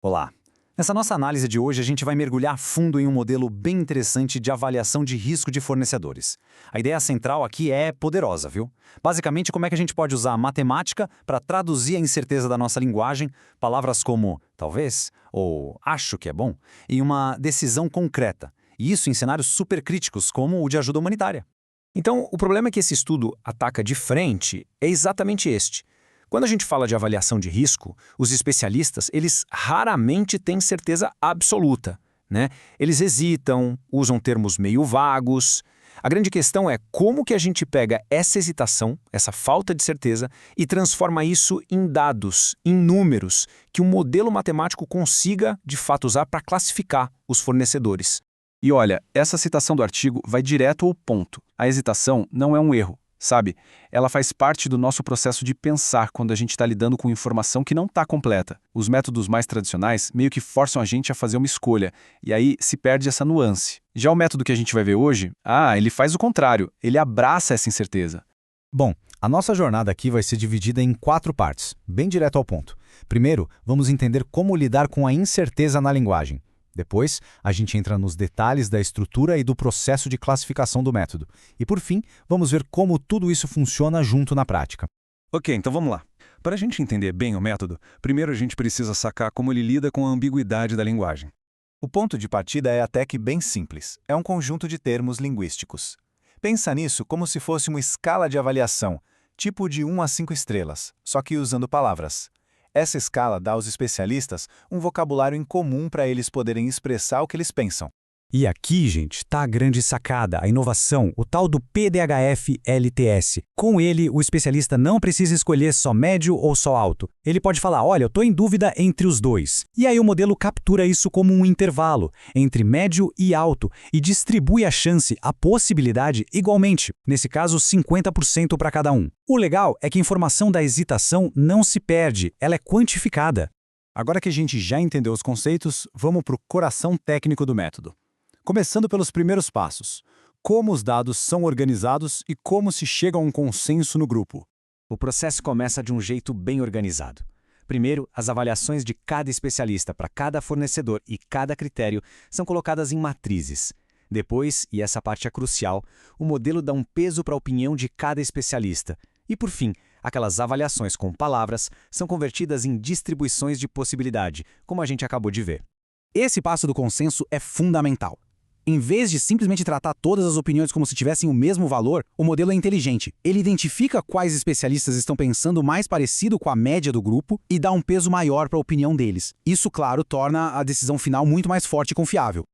Olá! Nessa nossa análise de hoje, a gente vai mergulhar fundo em um modelo bem interessante de avaliação de risco de fornecedores. A ideia central aqui é poderosa, viu? Basicamente, como é que a gente pode usar a matemática para traduzir a incerteza da nossa linguagem, palavras como talvez ou acho que é bom, em uma decisão concreta. E isso em cenários super críticos, como o de ajuda humanitária. Então, o problema que esse estudo ataca de frente é exatamente este. Quando a gente fala de avaliação de risco, os especialistas, eles raramente têm certeza absoluta, né? Eles hesitam, usam termos meio vagos. A grande questão é como que a gente pega essa hesitação, essa falta de certeza, e transforma isso em dados, em números, que um modelo matemático consiga, de fato, usar para classificar os fornecedores. E olha, essa citação do artigo vai direto ao ponto. A hesitação não é um erro, sabe? Ela faz parte do nosso processo de pensar quando a gente está lidando com informação que não está completa. Os métodos mais tradicionais meio que forçam a gente a fazer uma escolha, e aí se perde essa nuance. Já o método que a gente vai ver hoje, ele faz o contrário, ele abraça essa incerteza. Bom, a nossa jornada aqui vai ser dividida em 4 partes, bem direto ao ponto. Primeiro, vamos entender como lidar com a incerteza na linguagem. Depois, a gente entra nos detalhes da estrutura e do processo de classificação do método. E por fim, vamos ver como tudo isso funciona junto na prática. Ok, então vamos lá. Para a gente entender bem o método, primeiro a gente precisa sacar como ele lida com a ambiguidade da linguagem. O ponto de partida é até que bem simples. É um conjunto de termos linguísticos. Pensa nisso como se fosse uma escala de avaliação, tipo de 1 a 5 estrelas, só que usando palavras. Essa escala dá aos especialistas um vocabulário em comum para eles poderem expressar o que eles pensam. E aqui, gente, está a grande sacada, a inovação, o tal do PDHF-LTS. Com ele, o especialista não precisa escolher só médio ou só alto. Ele pode falar, olha, eu estou em dúvida entre os dois. E aí o modelo captura isso como um intervalo entre médio e alto e distribui a chance, a possibilidade, igualmente. Nesse caso, 50% para cada um. O legal é que a informação da hesitação não se perde, ela é quantificada. Agora que a gente já entendeu os conceitos, vamos para o coração técnico do método. Começando pelos primeiros passos. Como os dados são organizados e como se chega a um consenso no grupo. O processo começa de um jeito bem organizado. Primeiro, as avaliações de cada especialista para cada fornecedor e cada critério são colocadas em matrizes. Depois, e essa parte é crucial, o modelo dá um peso para a opinião de cada especialista. E por fim, aquelas avaliações com palavras são convertidas em distribuições de possibilidade, como a gente acabou de ver. Esse passo do consenso é fundamental. Em vez de simplesmente tratar todas as opiniões como se tivessem o mesmo valor, o modelo é inteligente. Ele identifica quais especialistas estão pensando mais parecido com a média do grupo e dá um peso maior para a opinião deles. Isso, claro, torna a decisão final muito mais forte e confiável.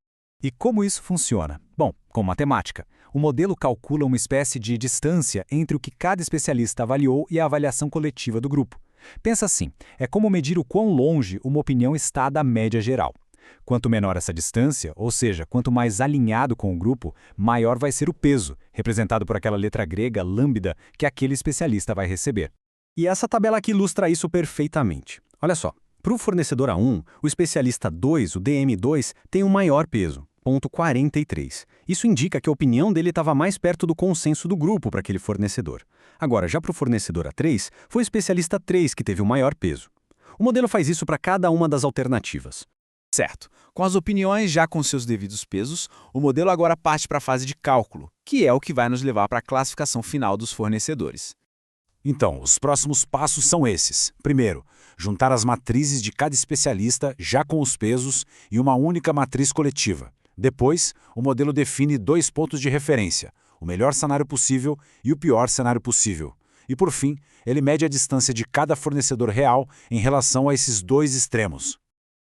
E como isso funciona? Bom, com matemática. O modelo calcula uma espécie de distância entre o que cada especialista avaliou e a avaliação coletiva do grupo. Pensa assim, é como medir o quão longe uma opinião está da média geral. Quanto menor essa distância, ou seja, quanto mais alinhado com o grupo, maior vai ser o peso, representado por aquela letra grega lambda que aquele especialista vai receber. E essa tabela aqui ilustra isso perfeitamente. Olha só, para o fornecedor A1, o especialista 2, o DM2, tem um maior peso, 0,43. Isso indica que a opinião dele estava mais perto do consenso do grupo para aquele fornecedor. Agora, já para o fornecedor A3, foi o especialista 3 que teve o maior peso. O modelo faz isso para cada uma das alternativas. Certo. Com as opiniões já com seus devidos pesos, o modelo agora parte para a fase de cálculo, que é o que vai nos levar para a classificação final dos fornecedores. Então, os próximos passos são esses. Primeiro, juntar as matrizes de cada especialista já com os pesos e uma única matriz coletiva. Depois, o modelo define 2 pontos de referência, o melhor cenário possível e o pior cenário possível. E por fim, ele mede a distância de cada fornecedor real em relação a esses 2 extremos.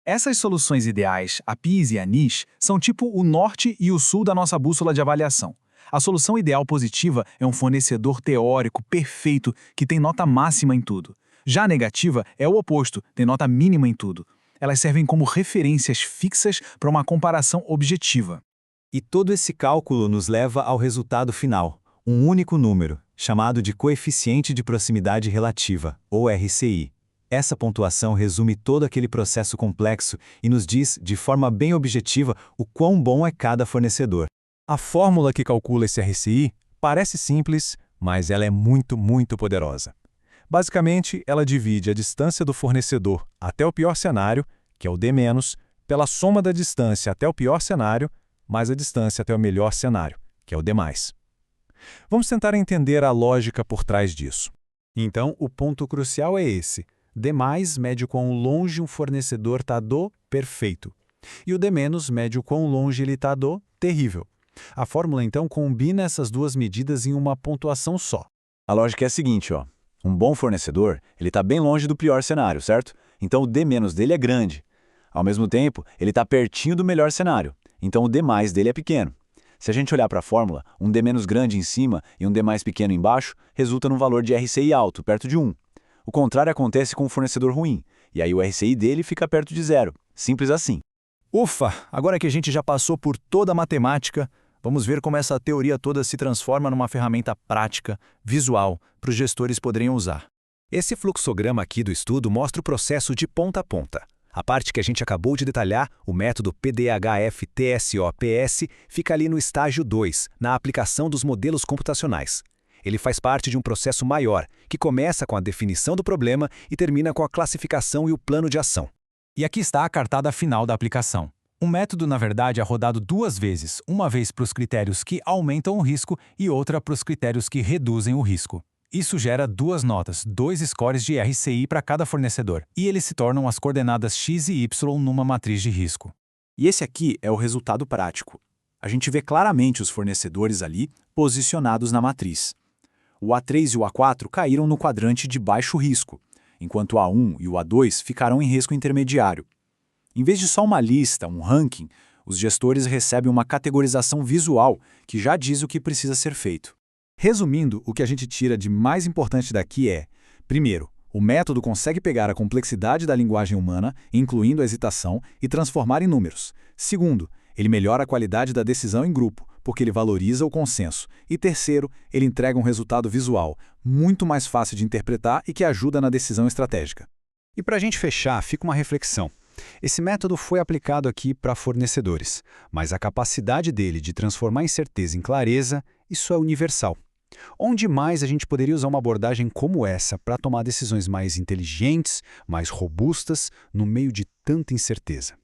Essas soluções ideais, a PIS e a NIS, são tipo o norte e o sul da nossa bússola de avaliação. A solução ideal positiva é um fornecedor teórico perfeito que tem nota máxima em tudo. Já a negativa é o oposto, tem nota mínima em tudo. Elas servem como referências fixas para uma comparação objetiva. E todo esse cálculo nos leva ao resultado final, um único número, chamado de coeficiente de proximidade relativa, ou RCI. Essa pontuação resume todo aquele processo complexo e nos diz, de forma bem objetiva, o quão bom é cada fornecedor. A fórmula que calcula esse RCI parece simples, mas ela é muito poderosa. Basicamente, ela divide a distância do fornecedor até o pior cenário, que é o D-, pela soma da distância até o pior cenário, mais a distância até o melhor cenário, que é o D+. Vamos tentar entender a lógica por trás disso. Então, o ponto crucial é esse. D+, mede quão longe um fornecedor está do perfeito. E o D-, mede o quão longe ele está do terrível. A fórmula, então, combina essas duas medidas em uma pontuação só. A lógica é a seguinte, ó. Um bom fornecedor, ele está bem longe do pior cenário, certo? Então o D- dele é grande. Ao mesmo tempo, ele está pertinho do melhor cenário. Então o D+ dele é pequeno. Se a gente olhar para a fórmula, um D- grande em cima e um D+ pequeno embaixo, resulta num valor de RCI alto, perto de 1. O contrário acontece com o fornecedor ruim, e aí o RCI dele fica perto de 0. Simples assim. Ufa! Agora que a gente já passou por toda a matemática, vamos ver como essa teoria toda se transforma numa ferramenta prática, visual, para os gestores poderem usar. Esse fluxograma aqui do estudo mostra o processo de ponta a ponta. A parte que a gente acabou de detalhar, o método PDHF-TSOPS, fica ali no estágio 2, na aplicação dos modelos computacionais. Ele faz parte de um processo maior, que começa com a definição do problema e termina com a classificação e o plano de ação. E aqui está a cartada final da aplicação. O método, na verdade, é rodado 2 vezes, uma vez para os critérios que aumentam o risco e outra para os critérios que reduzem o risco. Isso gera 2 notas, 2 scores de RCI para cada fornecedor, e eles se tornam as coordenadas x e y numa matriz de risco. E esse aqui é o resultado prático. A gente vê claramente os fornecedores ali posicionados na matriz. O A3 e o A4 caíram no quadrante de baixo risco, enquanto o A1 e o A2 ficaram em risco intermediário. Em vez de só uma lista, um ranking, os gestores recebem uma categorização visual que já diz o que precisa ser feito. Resumindo, o que a gente tira de mais importante daqui é, primeiro, o método consegue pegar a complexidade da linguagem humana, incluindo a hesitação, e transformar em números. Segundo, ele melhora a qualidade da decisão em grupo, porque ele valoriza o consenso. E terceiro, ele entrega um resultado visual, muito mais fácil de interpretar e que ajuda na decisão estratégica. E para a gente fechar, fica uma reflexão. Esse método foi aplicado aqui para fornecedores, mas a capacidade dele de transformar incerteza em clareza, isso é universal. Onde mais a gente poderia usar uma abordagem como essa para tomar decisões mais inteligentes, mais robustas, no meio de tanta incerteza?